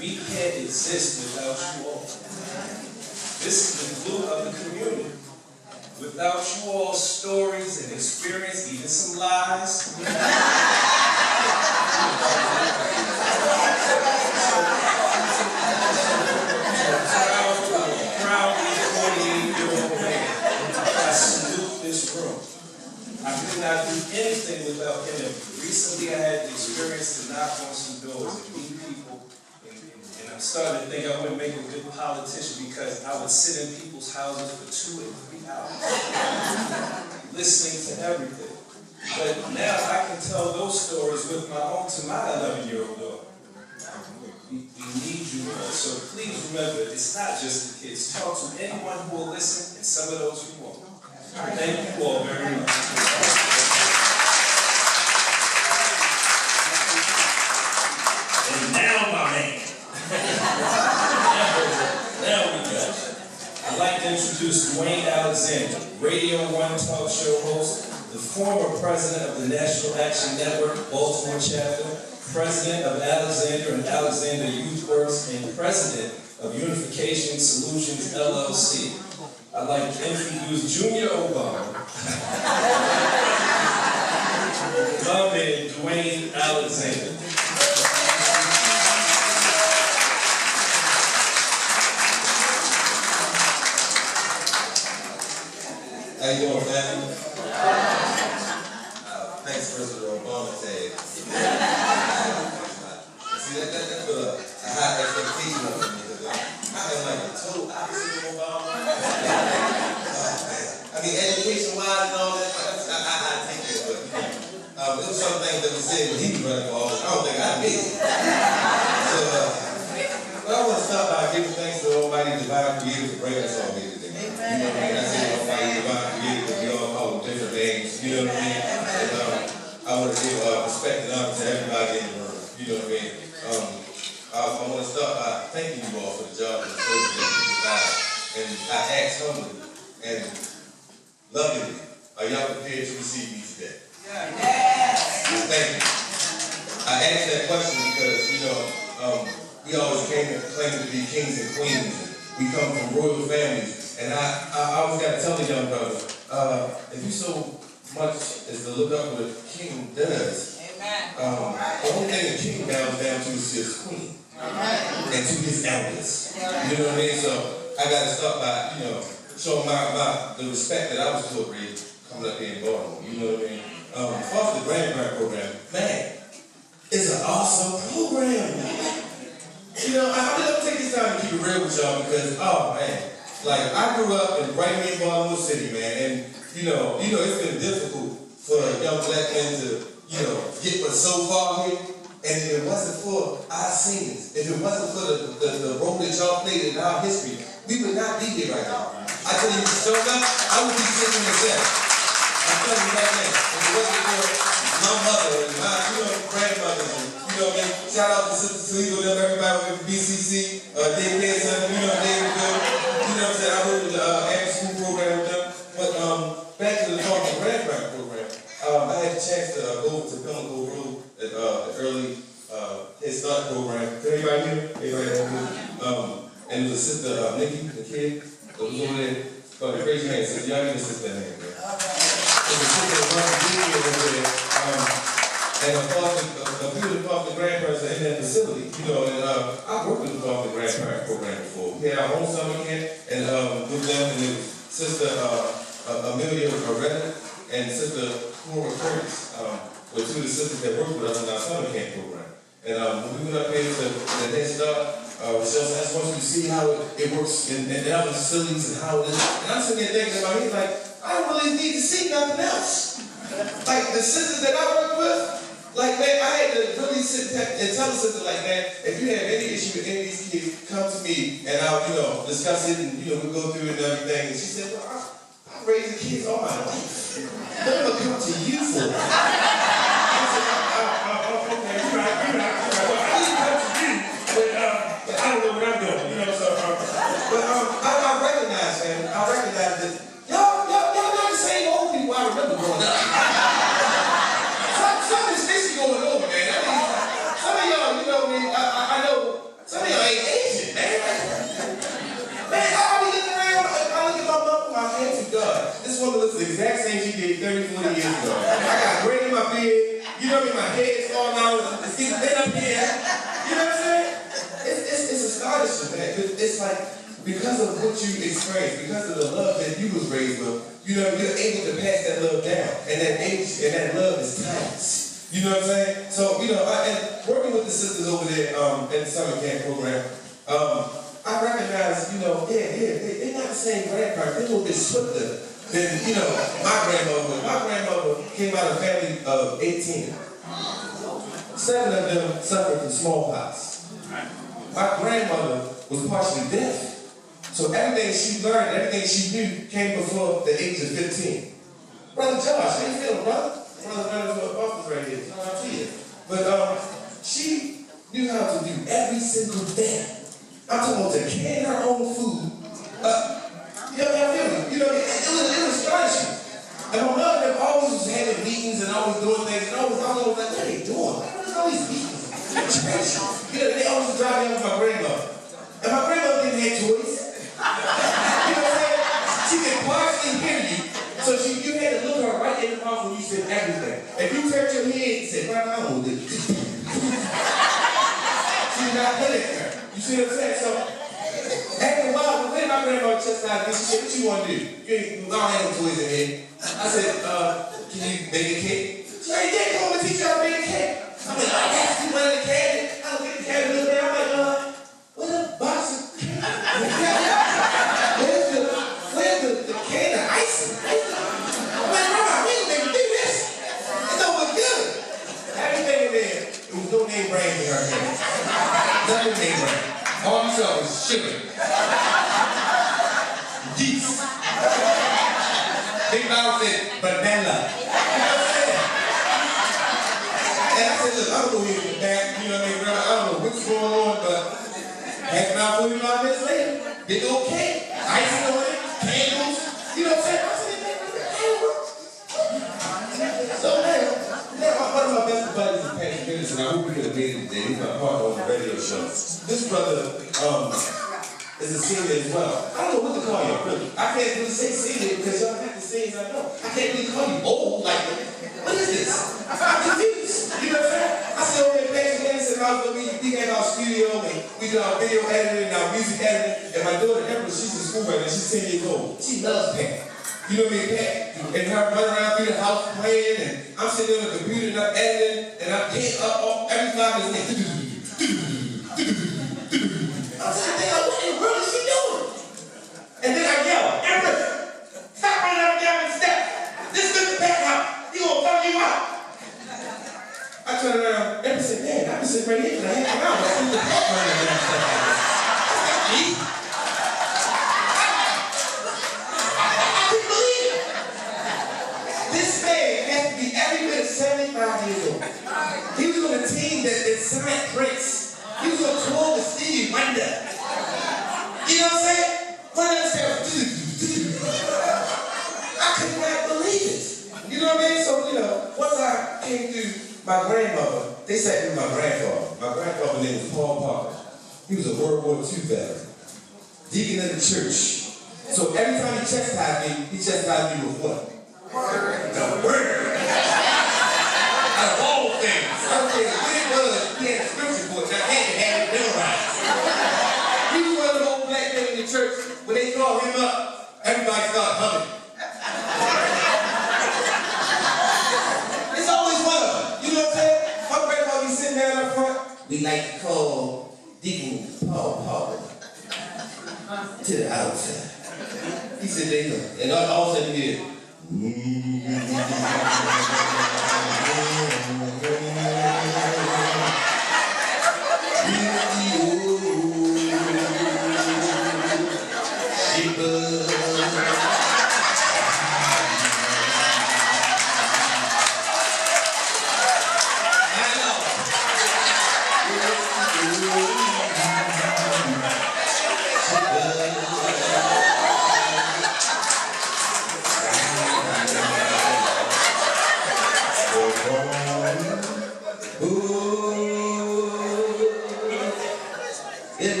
We can't exist without you all. This is the glue of the community. Without you all's stories and experience, even some lies, proudly 48-year-old man, I salute this room. I could not do anything without him. Recently, I had the experience to knock on some doors and meet people, and I'm starting to think I would make a good politician because I would sit in people's houses for 2 and 3 hours, listening to everything. But now I can tell those stories with my 11-year-old daughter. We need you all, so please remember, it's not just the kids. Talk to anyone who will listen, and some of those who won't. Thank you all very much. And now, my man. Now we go. I'd like to introduce Dwayne Alexander, Radio 1 talk show host, the former president of the National Action Network, Baltimore chapter, president of Alexander and Alexander Youth Works, and president of Unification Solutions, LLC. I'd like to introduce Junior Obama, my man, Dwayne Alexander. How you doing, family? Thanks, President Obama tag. See, that put a high expectation on me. I am like a total opposite of Obama. I mean, education-wise and all that, I take it, but it was some things that was said when he was running for office. I don't think I made it. So, but I want to start by giving thanks to Almighty Divine Creator for bringing us all here today. You know what I mean? I say Almighty Divine Creator because we all call them different names. You know what I mean? And I want to give respect and honor to everybody in the room. You know what I mean? I want to start by thanking you all for the job and the service that you provide. And I ask humbly and lovingly, are y'all prepared to receive me today? Yes. Thank you. I ask that question because, we always claim to be kings and queens. We come from royal families. And I always got to tell the young brother, if you so much as to look up what a king does, the only thing a king bows down to is his queen. And to his elders. You know what I mean? So I got to start by, showing the respect that I was taught coming up here in Baltimore. You know what I mean? Foster Grandparent Program, man, it's an awesome program. I'm gonna take this time to keep it real with y'all because, oh man, like I grew up right here in Baltimore City, man, and it's been difficult for young black men to, get so far here. And if it wasn't for our seniors, if it wasn't for the role that y'all played in our history, we would not be here right now. I tell you, so much, I would be sitting in the set. I'm telling you right now, if it wasn't for my mother and my, grandmother, shout out to Sister Toledo, everybody with BCC, Dave Pearson, David Bill, I wrote the after school program with them. But back to the Foster Grandparent Program, I had a chance to go to Pimlico Road at the early Head Start program. Can anybody hear? And it was a sister, Nikki, the kid, that was over there. Raise your hand, sister. Y'all need a sister in there, man. It was a sister that runs the video over there. And a few of the foster grandparents are in that facility. And I worked with the Foster Grandparent Program before. We had our own summer camp, and with them, and it was Sister Amelia Loretta and Sister Cora Curtis, were two of the sisters that worked with us in our summer camp program. And when we went up here to the Head Start, Michelle asked us to see how it works in other facilities and how it is. And I'm sitting there thinking in my head, like, I don't really need to see nothing else. Like the sisters that I work with, like, man, I had to really sit and tell the sister, like, man, if you have any issue with any of these kids, come to me and I'll, discuss it and, we'll go through it and everything. And she said, well, I'm raising kids all my life. What am I come to you for? I said, okay, you're right. Well, I didn't come to you, but I don't know what I'm doing, so. But I recognize, man, that y'all not the same old people I remember growing up. Something's fishy going on, man. I mean, some of y'all, I know, some of y'all she did 30, 40 years ago. I got gray in my beard. You know what I mean? My head is falling out. It's getting thin up here. You know what I'm saying? It's astonishing, man. It's like, because of what you experienced, because of the love that you was raised with, you know, you're able to pass that love down. And that age and that love is timeless. You know what I'm saying? So, you know, and working with the sisters over there in the summer camp program, I recognize, you know, they're not the same grandparents. They're a little bit swifter than, you know, my grandmother was. My grandmother came out of a family of 18. 7 of them suffered from smallpox. My grandmother was partially deaf. So everything she learned, everything she knew came before the age of 15. Brother Josh, how you feeling, brother? Brother Leonard's office right here. You know, I see it. But she knew how to do every single thing. I'm talking about to can her own food. You know what I feel? You know, it was astonishing. And my mother them always was having meetings and always doing things, and always like, what are they doing? What is all these meetings? You know, they always drive me with my grandmother. And my grandmother didn't have toys. You know what I'm saying? She could partially hear you. So you had to look her right in the mouth when you said everything. If you turned your head and said, "Grandma, I'm gonna do this." She did not play at her. You see what I'm saying? So after a while, when my grandma chastised me, she said, "What you want to do? You ain't don't have no toys in here." I said, "Can you make a cake?" She said, "Yeah, come on, teach you how to make a cake." I'm like, "I got you one in the cabinet." I don't get the cabinet look down. I'm like, what a box of cake? Where's the can of icing? I'm like, "Grandma, we didn't even do this. It don't look good." Everything in there, it was no name brand in her hand. Nothing name brand. All you saw was sugar. Yeast. Big mouth said banana. You know what I'm saying? And I said, "Look, I'm gonna go here in the back, you know what I mean, Grandma? I don't know what's going on, but half an hour, 45 minutes later, big old cake, icing on it, candles, you know what I'm saying?" I said, so now, one of my best buddies is Pastor Dennis, and I hope we could have made it today. He's my partner on the radio show. This brother is a senior as well. I don't know what to call you, really. I can't really say senior because y'all have the seniors I know. I can't really call you old, like, what is this? I'm confused. You know what I'm saying? I sit over there, Pastor Dennis and I was going to be, we had our studio and we do our video editing and our music editing. And my daughter, Emma, she's in school right now. She's 10 years old. She loves Pat. You know what I mean? Pat. And her running around through the house playing, and I'm sitting on the computer and I'm editing, and I'm hitting up every 5 minutes. I'm sitting there, what in the world is she doing? And then I yell, "Emma, stop running up and down the steps. This is the back house. He gonna throw you out." I turn around, Emma said, "Man, I've been sitting right here for a half an hour. I see the back running down the steps." That's not me. This man has to be every bit 75 years old. He was on a team that signed Prince. He was on tour with Stevie Wonder. You know what I'm saying? I could not believe it. You know what I mean? So, you know, once I came through my grandmother, they sat with my grandfather. My grandfather's name was Paul Parker. He was a World War II veteran. Deacon of the church. So every time he chastised me, he chastised me with what? The word. Out of all things. I don't care what it was, he had a scripture for it. Now, I had to have it memorized. He was one of the old black men in the church. When they called him up, everybody started humming. It's always one of them. You know what I'm saying? My grandma be sitting down up front. We like to call Deacon Paul Parker to the outside. He said, "They know." And all of a sudden, he did.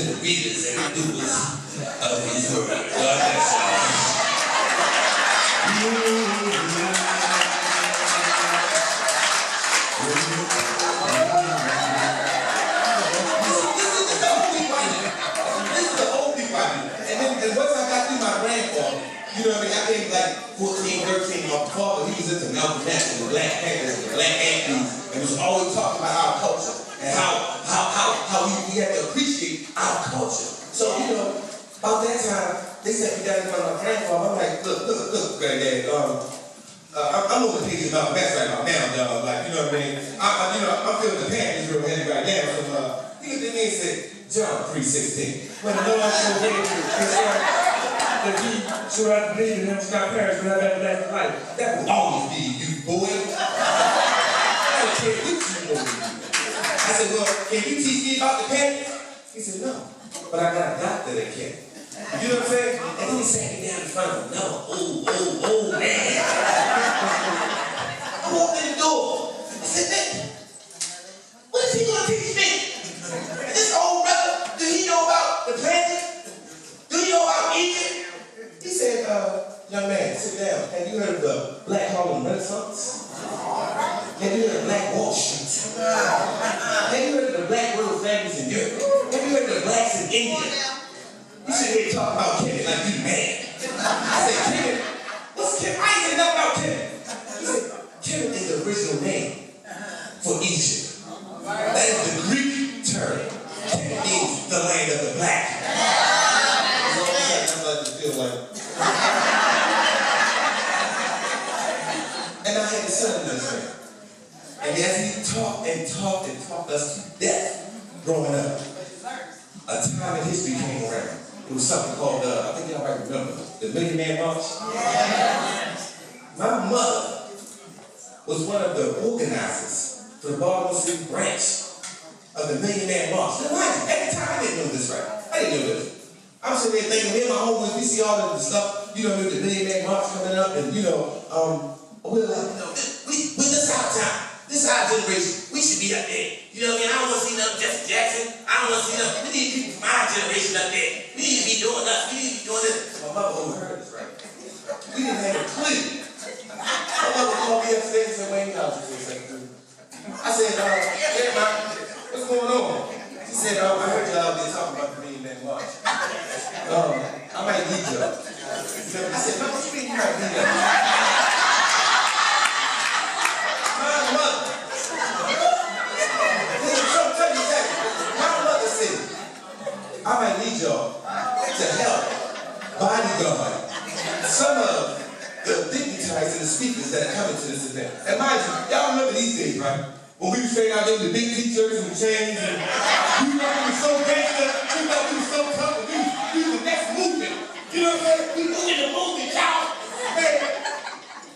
to the readers and the doers of his word. God bless y'all. And once I got through my grandfather, you know what I mean? I came like 14, 13. My father, he was into Malcolm X and the Black Panthers and the Black Athletes, and was always talking about our culture and how we had to appreciate our culture. So, you know, about that time, they sat me down in front of my grandfather. I'm like, look, granddad, I'm on the page of Malcolm X right now, dog. Like, you know what I mean? I'm feeling the Panthers real heavy right now. So, he looked at me and said, John 3:16. When the Lord so great, that he should have believed in him, Scott Parrish would have everlasting life. That will always be you, boy. I don't care what you know. I said, well, can you teach me about the Panthers? He said, no, but I got a doctor that can. You know what I'm saying? And then he sat me down in front of him. No, old man. I walked in the door. I said, man, what is he going to teach me? And this old brother, do he know about the Panthers? Do you know about Egypt? He said, young man, sit down. Have you heard of the Black Harlem Renaissance? Have you heard of Black Wall Street? Have you heard of the Black royal families in Europe? Have you heard of the blacks in India? You should hear talk about Kemet like you mad. I said, Kemet? What's Kemet? I ain't said nothing about Kemet. He said, Kemet is the original name for Egypt. That is the Greek term. Kemet means the land of the black. That's what I just feel like. And I had to sit in this thing. And as he talked us to death growing up, a time in history came around. It was something called, I think y'all might remember, the Million Man March. My mother was one of the organizers for the Baltimore City branch of the Million Man March. Now, mind you, at the time, I didn't know this, right? I didn't know this. I'm sitting there thinking, me and my homeboys, we see all of the stuff, you know, with the Million Man March coming up, and, you know, we're like, you know, this our time. This our generation. We should be up there. You know what I mean? I don't want to see nothing Jesse Jackson. I don't want to see nothing. We need people from our generation up there. We need to be doing us. We need to be doing this. My mother overheard this, right? We didn't have a clue. My mother called me upstairs and said, Wayne, I'll just say something. I said, yeah, ma, what's going on? She said, I heard y'all out there talking about the Million Man March. I might need y'all. I said, no, what you mean you might need y'all? I might need y'all to help bodyguard some of the dignitaries and the speakers that are coming to this event. And mind you, y'all remember these days, right? When we were straight out there with the big t-shirts and the chains, and we thought we were so gangster, we thought we were so tough, and we were the next movement. You know what I'm saying? We moving the movement, y'all. Man,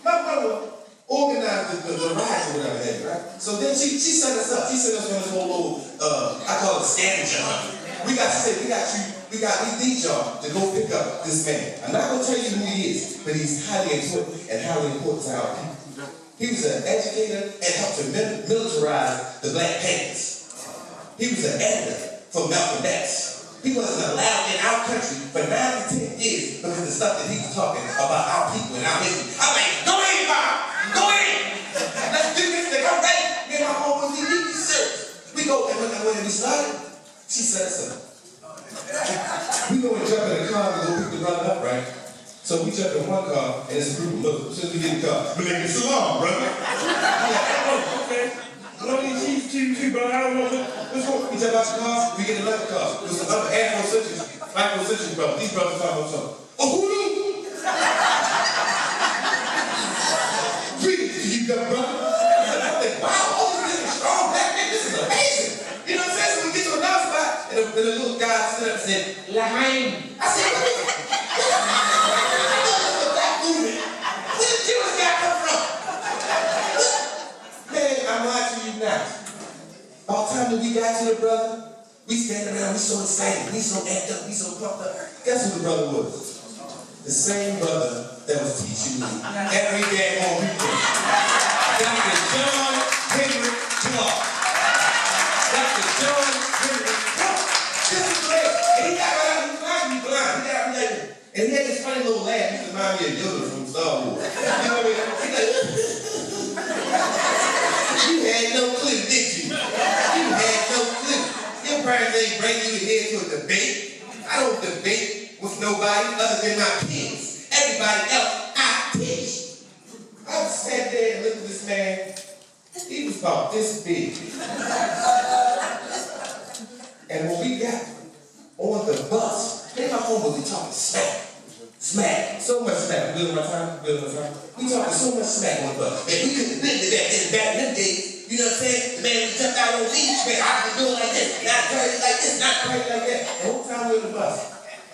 my mother organized the ride or whatever that, right? So then she set us up. She set us on this whole little, I call it scavenger hunt. We need y'all to go pick up this man. I'm not going to tell you who he is, but he's highly important and highly important to our people. He was an educator and helped to militarize the Black Panthers. He was an editor for Malcolm X. He wasn't allowed in our country for 9 to 10 years because of the stuff that he was talking about our people and our history. I'm like, go in, Bob! Go in! Let's do this thing. I'm ready. Me and my homies, we need these shirts. We go, and when we started, she set us up. We go and jump in the car and go pick the brother up, right? So we jump in one car, and it's a group of Muslims. As soon as we get in the car, we make a salam, brother. Oh, okay. What do you see, brother? I don't know. Let's go. We jump out the car, we get another car. There's some other Afro-centric brothers. These brothers talking about something. Oh, who knew? Greetings to you, young brother. I think, wow, all these different strong black men, this is amazing. You know what I'm saying? So we get to another spot, and the little guy stood up and said, Lahaim. I said, what is it? Black movement. Where did Jewish guy come from? Man, I'm lying to you now. By the time that we got to the brother, we standing around, we so excited, we so amped up, we so pumped up. Guess who the brother was? The same brother that was teaching me every day on weekend. Dr. John Henry Clark. Dr. John Henry Clark. This is great. And he had this funny little laugh. He reminded me of Yoda from Star Wars. You know what I mean? He's like, you had no clue, did you? You had no clue. Your parents ain't bring you here to a debate. I don't debate with nobody other than my kids. Everybody else, I teach. I sat there and looked at this man. He was about this big. And when we got on the bus, me and my homeboy, we talking smack. Smack. So much smack. We talking so much smack on the bus. Man, we couldn't have been to that back in them days. You know what I'm saying? The man would jump out on me. Man, I was doing like this. Not crazy like this. Not crazy like that. The whole time we were on the bus.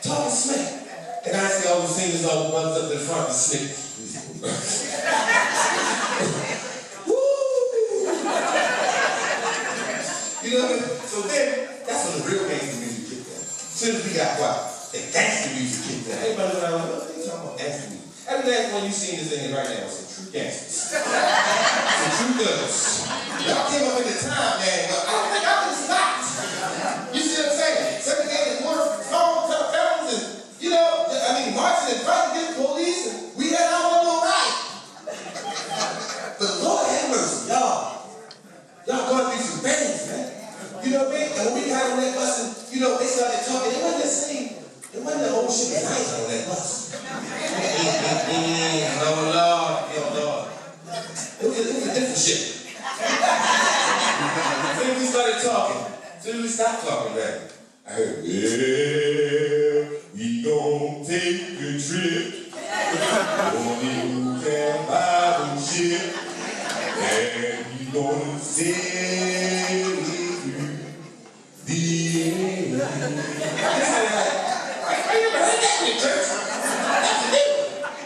Talking smack. And I see all the singers all the buns up in front of the slick. Woo! You know what I mean? So then, that's when the real gangster music kicked in. As soon as we got quiet, the gangster music kicked in. Everybody was like, what are you talking about gangster music? Every last one you seen is in here right now. Some true gangsters. Some true thugs. Y'all came up in the time, man, but I don't think I was stopped. You see what I'm saying? Segregated water from phone telephones and, you know, I mean, marching and fighting against police, and we had our own little right. But Lord have mercy, y'all going through some things, man. You know what I mean? And when we got on that bus and, you know, they started talking, it wasn't the same. It wasn't the whole shit was nice on that bus. No, Lord. It was a different shit. As soon as we started talking, as soon as we stopped talking, man, I heard, yeah, we gon' take a trip. Only you can buy them shit. And we gonna sail through the air. I never heard that in church. That's new.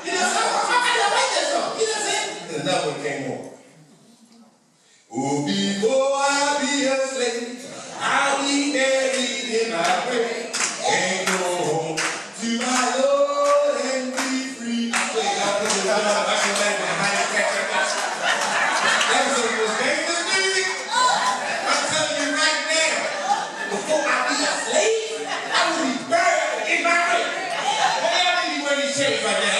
You know, I don't like that song. You know what I'm saying? And another one came on. Oh, before I be a slave, I'll be buried in my grave and go home to my Lord and be free. I swear, God put it on. I can let it behind that. That was the most gangster music. I'm telling you right now, before I be a slave, I will be buried in my grave. Why y'all think you wear these shirts like that?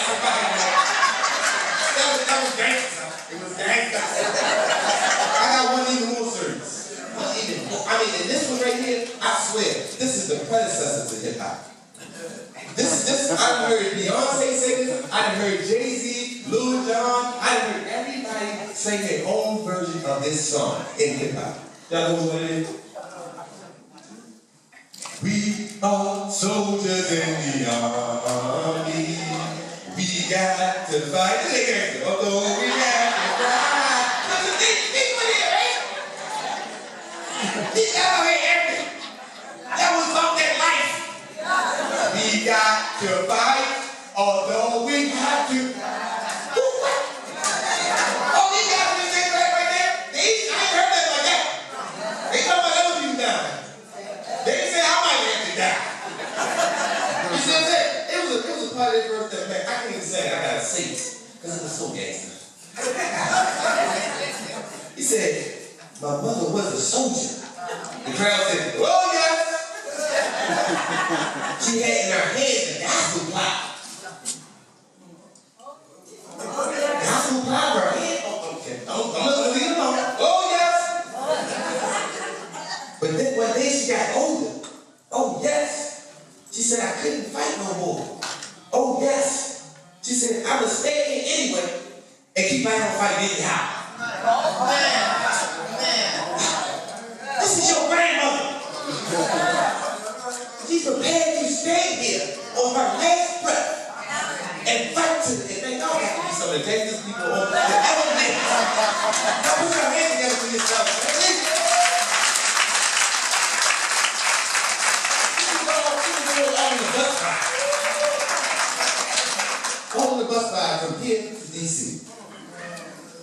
That's what that was gangster. It was gangster. I got one even more serious. One even more. I mean, and this one right here, I swear, this is the predecessor to hip hop. This I done heard Beyonce say this. I done heard Jay-Z, Lil Jon. I done heard everybody sing their own version of this song in hip hop. Y'all know what it is? We are soldiers in the army. We got to fight. Although we have to cry. Listen, these people here, right? These out here, Ervin. That was about that life. We got to fight, although we have to. Oh, these guys in this right there. I ain't heard that like that. They talking about other people down. They didn't say I might have to die. You see what I'm saying? It was a part of that verse that, man, I can't even say it. I gotta say it because it was so gangster. He said, my mother was a soldier. The crowd said, oh yes. She had in her hand the gospel plow. Gospel plow in her hand? Oh, okay. I'm gonna leave it alone. Oh yes. But then one day she got older. Oh yes. She said, I couldn't fight no more. Oh yes. She said, I would stay here anyway and keep my own fight anyhow. Oh man. This is your grandmother. She's prepared to stay here on her last breath and fight to the end. Man, y'all got to be some of the gangstest people on the ever lived. Now put your hands together for yourself. On the bus ride from here to DC.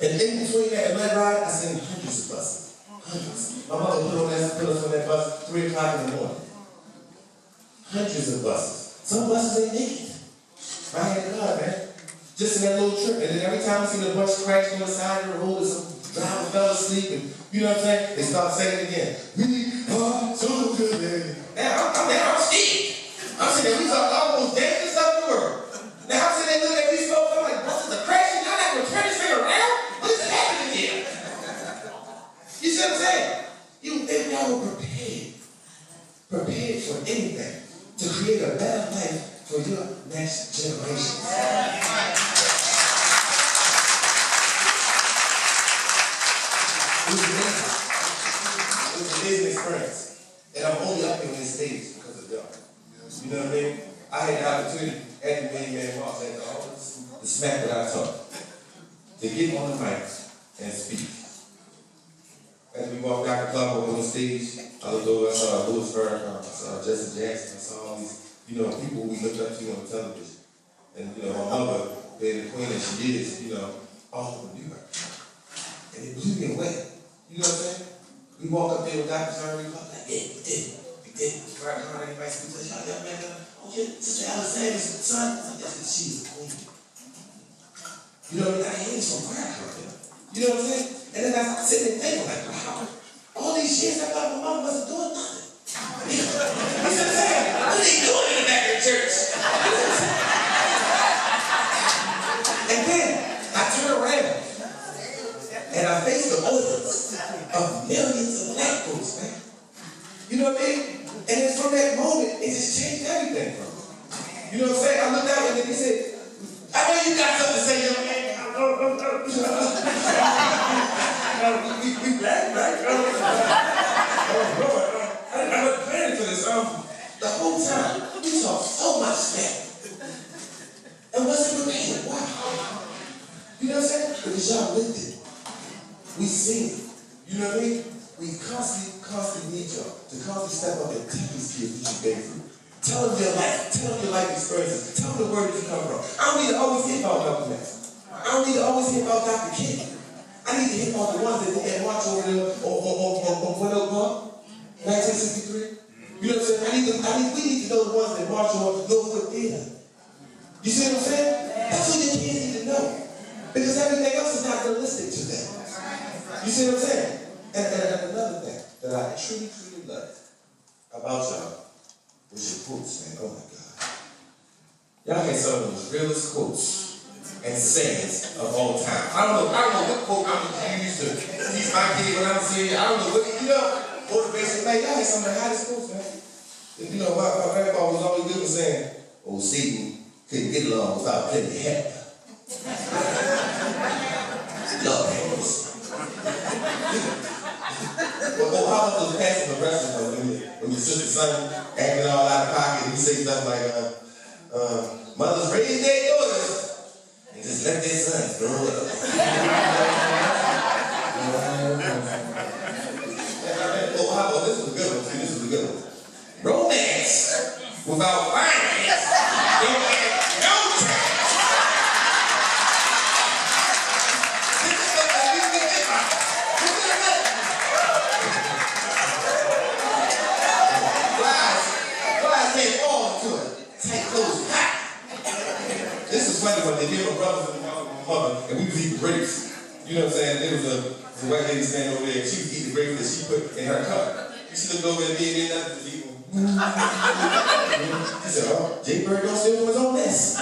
And in between that and that ride, I seen hundreds of buses. Hundreds. My mother put us on that bus 3 o'clock in the morning. Hundreds of buses. Some buses ain't naked. I had a car, man. Just in that little trip. And then every time I see the bus crash on the side of the road, or some driver fell asleep, and you know what I'm saying? They start saying it again. We are so good. Now I'm Steve. I'm saying we talk all the most dangerous stuff in the world. create a better life for your next generation. It was an amazing experience. And I'm only up here on this stage because of them. You know what I mean? I had the opportunity at the Million Man March and all the smack that I taught to get on the mic and speak. As we walked out the club over on stage, I looked over, I saw Louis Farrakhan, I saw Jesse Jackson, I saw all these, people we looked up to on television. And, my mother, being the queen that she is, all of them knew her. And it blew me away. You know what I'm saying? We walk up there with Dr. Ervin, we did. Farrakhan, everybody speaks to us, young man, yeah, Sister Alexander's son, she's a queen. You know what I mean? I hear this from Farrakhan. You know what I'm saying? And then I sit there thinking, like, wow, all these years I thought my mom wasn't doing nothing. You know what I'm saying? What are they doing in the back of the church? And then I turn around and I face the audience of millions of black folks, man. You know what I mean? And then from that moment, it just changed everything for me. You know what I'm saying? I looked out and then he said, I know you got something to say, young man. We black, right? I wasn't planning for this. The whole time, we saw so much stuff. And wasn't prepared. Wow. You know what I'm saying? Because y'all lived it. We seen it. You know what I mean? We constantly need y'all to constantly step up and tell these kids what you've been through. Tell them your life experiences. Tell them the word that you come from. I don't need to always hear about Malcolm X. I don't need to always hear about Dr. King. I need to hear about the ones that did march over there on Window Park, 1963. You know what I'm saying? We need to know the ones that march on Northwood Theater. You see what I'm saying? That's what your kids need to know. Because everything else is not realistic to them. You see what I'm saying? And another thing that I truly love about y'all was your quotes, man. Oh my God. Y'all had some of those realest quotes and sayings of all time. I don't know what quote I'm gonna use to teach my kid when I'm saying, I don't know what, motivation, man, y'all had some of the hottest quotes, man. My grandpa was always good for saying, oh, Satan couldn't get along without plenty of help. Lord have mercy. Well, how about those passive aggressive when your sister's son acting all out of pocket and you say stuff like, mothers raise their daughters and just let their sons grow up. Oh, how about this was a good one? See, this was a good one. Romance without finance don't have no chance. This is something that we can get by. Flies can't fall into it. Tight clothes hot. This is funny when they gave my brothers and my mother, and we was eating grapes. You know what I'm saying? There was a white lady standing over there, and she was eating grapes that she put in her cup. She looked over at me and did nothing to eat. She said, oh, Jay Bird don't steal from his own mess.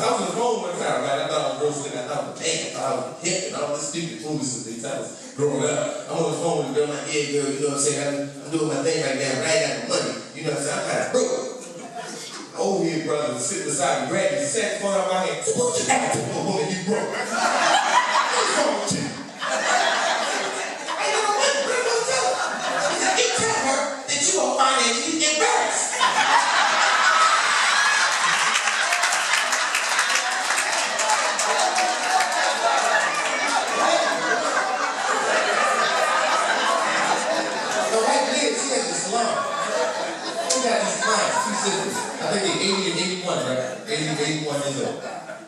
I was on the phone one time, right? I thought I was roasting, I thought I was bad, I thought I was hip, and all this stupid foolishness they tell us growing up. I'm on the phone with a girl, like, yeah, girl, you know what I'm saying? I'm doing my thing right now, but I ain't got no money. You know what I'm saying? I'm kind of broke. Old head brother was sitting beside me, grabbed me, sat the phone out of my hand. So what you got to do, woman, you broke? What's wrong with you? I ain't got no money, girl, don't tell her. He said, you tell her that you are financially embarrassed. I think they're 80 and 81, right? 80 and 81 years old.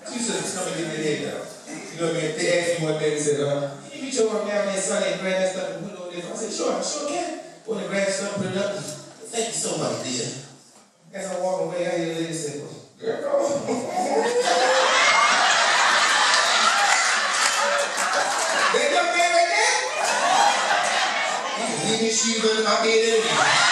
Two sisters come and get their head down. You know what I mean? They asked me one day, they said, can you show her down there Sunday and grab that stuff and put it over there? I said, sure, I sure can. When they grabbed stuff, put it up. Thank you so much, dear. As I walk away, I hear the lady say, girl. That young man right there? He can leave his shoes under my bed anyway.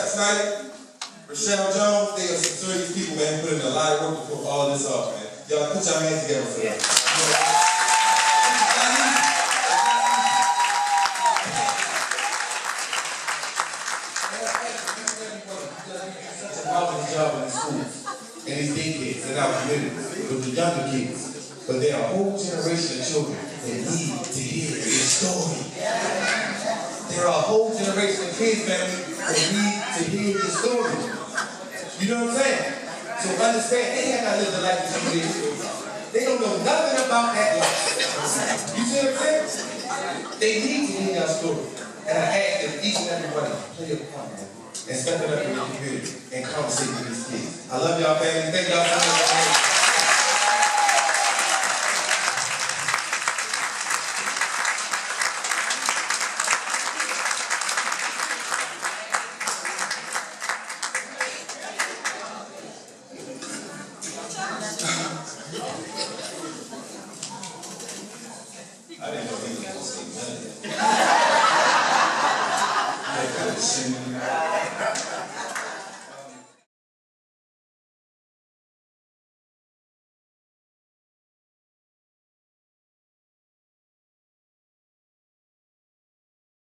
Snyder, Rochelle Jones, they are some serious people, man, put in a lot of work to pull all this off, man. Y'all put your hands together for that. Such a marvelous job in the schools, and these daycares, in our communities, with the younger kids. But there are a whole generation of children that need to hear this story. There are a whole generation of kids, family, that need to hear this story. You know what I'm saying? So understand, they have not lived the life that you did. They don't know nothing about that life. You see what I'm saying? They need to hear our story. And I ask that each and every one play a part, man, and step it up in your community and conversate with these kids. I love y'all, family. Thank y'all for